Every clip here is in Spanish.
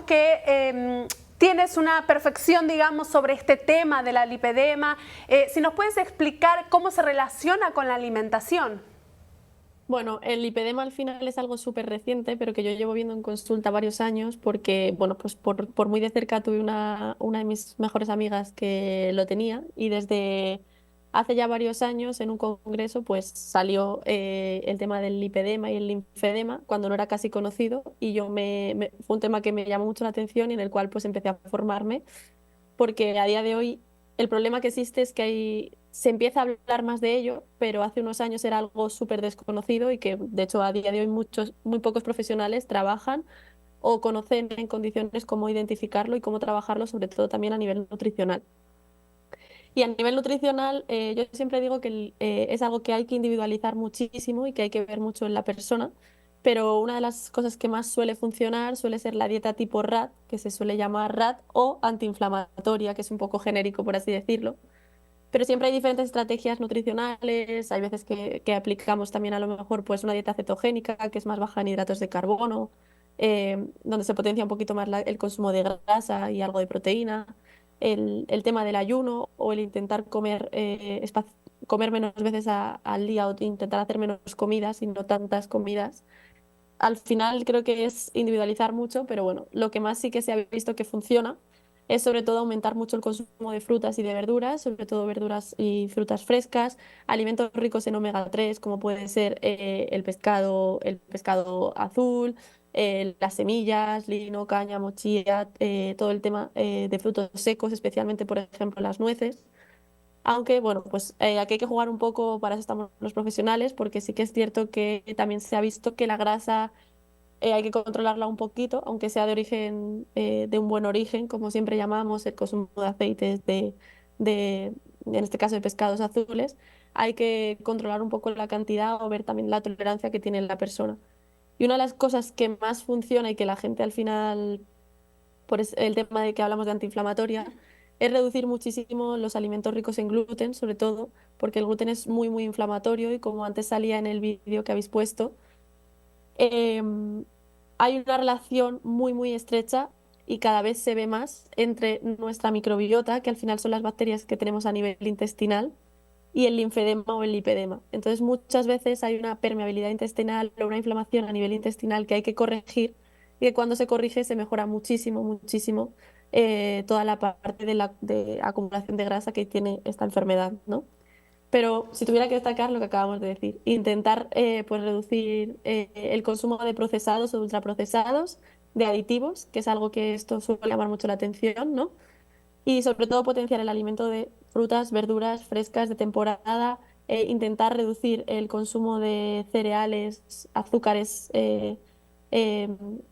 que tienes una perfección, digamos, sobre este tema de la lipedema. Si nos puedes explicar cómo se relaciona con la alimentación. Bueno, el lipedema al final es algo súper reciente, pero que yo llevo viendo en consulta varios años porque, bueno, pues por muy de cerca tuve una de mis mejores amigas que lo tenía y desde hace ya varios años en un congreso pues salió el tema del lipedema y el linfedema cuando no era casi conocido y fue un tema que me llamó mucho la atención y en el cual pues empecé a formarme porque a día de hoy el problema que existe es que se empieza a hablar más de ello, pero hace unos años era algo súper desconocido y que de hecho a día de hoy muy pocos profesionales trabajan o conocen en condiciones cómo identificarlo y cómo trabajarlo, sobre todo también a nivel nutricional. Y a nivel nutricional, yo siempre digo que es algo que hay que individualizar muchísimo y que hay que ver mucho en la persona, pero una de las cosas que más suele funcionar suele ser la dieta tipo RAD, que se suele llamar RAD, o antiinflamatoria, que es un poco genérico, por así decirlo. Pero siempre hay diferentes estrategias nutricionales, hay veces que aplicamos también a lo mejor pues una dieta cetogénica, que es más baja en hidratos de carbono, donde se potencia un poquito más el consumo de grasa y algo de proteína, el tema del ayuno o el intentar comer menos veces al día o intentar hacer menos comidas y no tantas comidas. Al final creo que es individualizar mucho, pero bueno, lo que más sí que se ha visto que funciona es sobre todo aumentar mucho el consumo de frutas y de verduras, sobre todo verduras y frutas frescas, alimentos ricos en omega 3 como puede ser el pescado azul, las semillas, lino, cáñamo, chía, todo el tema de frutos secos, especialmente por ejemplo las nueces. Aunque, bueno, pues aquí hay que jugar un poco, para eso estamos los profesionales, porque sí que es cierto que también se ha visto que la grasa hay que controlarla un poquito, aunque sea de origen, de un buen origen, como siempre llamamos el consumo de aceites de, en este caso de pescados azules, hay que controlar un poco la cantidad o ver también la tolerancia que tiene la persona. Y una de las cosas que más funciona y que la gente al final, el tema de que hablamos de antiinflamatoria, es reducir muchísimo los alimentos ricos en gluten, sobre todo, porque el gluten es muy, muy inflamatorio y como antes salía en el vídeo que habéis puesto, em, hay una relación muy, muy estrecha y cada vez se ve más entre nuestra microbiota, que al final son las bacterias que tenemos a nivel intestinal, y el linfedema o el lipedema. Entonces, muchas veces hay una permeabilidad intestinal o una inflamación a nivel intestinal que hay que corregir y que cuando se corrige se mejora muchísimo, muchísimo toda la parte de acumulación de grasa que tiene esta enfermedad, ¿no? Pero si tuviera que destacar lo que acabamos de decir, intentar pues reducir el consumo de procesados o de ultraprocesados, de aditivos, que es algo que esto suele llamar mucho la atención, ¿no? Y sobre todo potenciar el alimento de frutas, verduras frescas de temporada, intentar reducir el consumo de cereales, azúcares eh,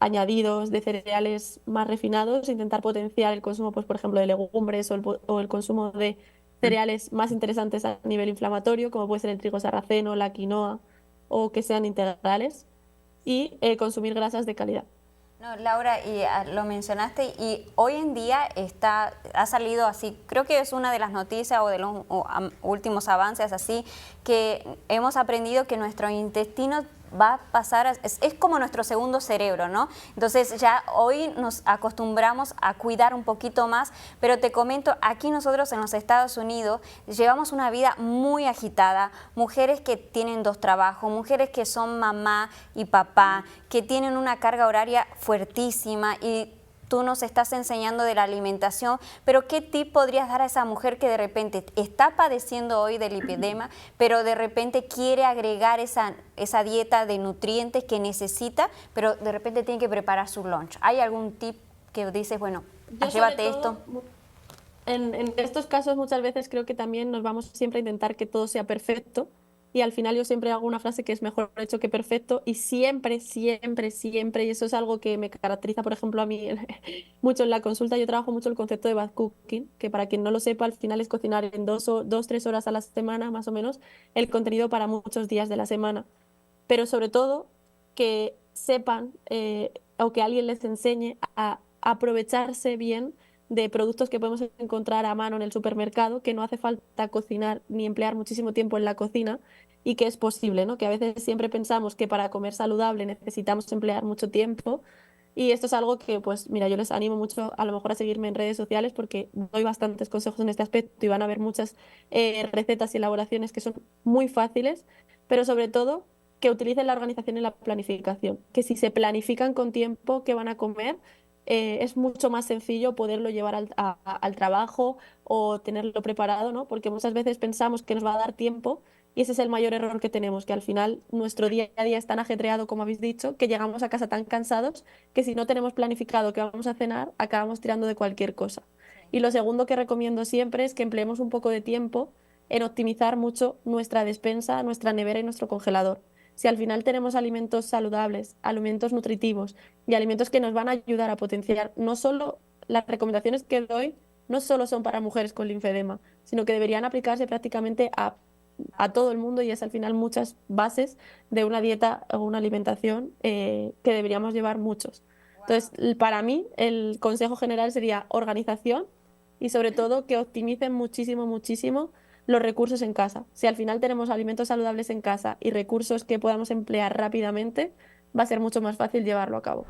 añadidos, de cereales más refinados, intentar potenciar el consumo, pues, por ejemplo, de legumbres o el consumo de cereales más interesantes a nivel inflamatorio, como puede ser el trigo sarraceno, la quinoa, o que sean integrales, y consumir grasas de calidad. No, Laura, y lo mencionaste, y hoy en día ha salido así, creo que es una de las noticias o de los últimos avances así, que hemos aprendido que nuestro intestino va a pasar, es como nuestro segundo cerebro, ¿no? Entonces ya hoy nos acostumbramos a cuidar un poquito más, pero te comento, aquí nosotros en los Estados Unidos llevamos una vida muy agitada, mujeres que tienen dos trabajos, mujeres que son mamá y papá, que tienen una carga horaria fuertísima y tú nos estás enseñando de la alimentación, pero ¿qué tip podrías dar a esa mujer que de repente está padeciendo hoy del lipedema, pero de repente quiere agregar esa dieta de nutrientes que necesita, pero de repente tiene que preparar su lunch? ¿Hay algún tip que dices, bueno, Yo sobre llévate esto? todo, en estos casos muchas veces creo que también nos vamos siempre a intentar que todo sea perfecto y al final yo siempre hago una frase que es mejor hecho que perfecto y siempre, siempre, siempre, y eso es algo que me caracteriza, por ejemplo, a mí mucho en la consulta, yo trabajo mucho el concepto de bath cooking, que para quien no lo sepa, al final es cocinar en 3 horas a la semana, más o menos, el contenido para muchos días de la semana. Pero sobre todo que sepan o que alguien les enseñe a aprovecharse bien de productos que podemos encontrar a mano en el supermercado, que no hace falta cocinar ni emplear muchísimo tiempo en la cocina y que es posible, ¿no? Que a veces siempre pensamos que para comer saludable necesitamos emplear mucho tiempo Y esto es algo que, pues, mira, yo les animo mucho a lo mejor a seguirme en redes sociales porque doy bastantes consejos en este aspecto y van a ver muchas recetas y elaboraciones que son muy fáciles, pero sobre todo que utilicen la organización y la planificación, que si se planifican con tiempo qué van a comer, es mucho más sencillo poderlo llevar al trabajo o tenerlo preparado, ¿no? Porque muchas veces pensamos que nos va a dar tiempo y ese es el mayor error que tenemos, que al final nuestro día a día es tan ajetreado, como habéis dicho, que llegamos a casa tan cansados que si no tenemos planificado qué vamos a cenar, acabamos tirando de cualquier cosa. Y lo segundo que recomiendo siempre es que empleemos un poco de tiempo en optimizar mucho nuestra despensa, nuestra nevera y nuestro congelador. Si al final tenemos alimentos saludables, alimentos nutritivos y alimentos que nos van a ayudar a potenciar, no solo las recomendaciones que doy, no solo son para mujeres con linfedema, sino que deberían aplicarse prácticamente a todo el mundo y es al final muchas bases de una dieta o una alimentación que deberíamos llevar muchos. Entonces, para mí, el consejo general sería organización y sobre todo que optimicen muchísimo, muchísimo los recursos en casa. Si al final tenemos alimentos saludables en casa y recursos que podamos emplear rápidamente, va a ser mucho más fácil llevarlo a cabo.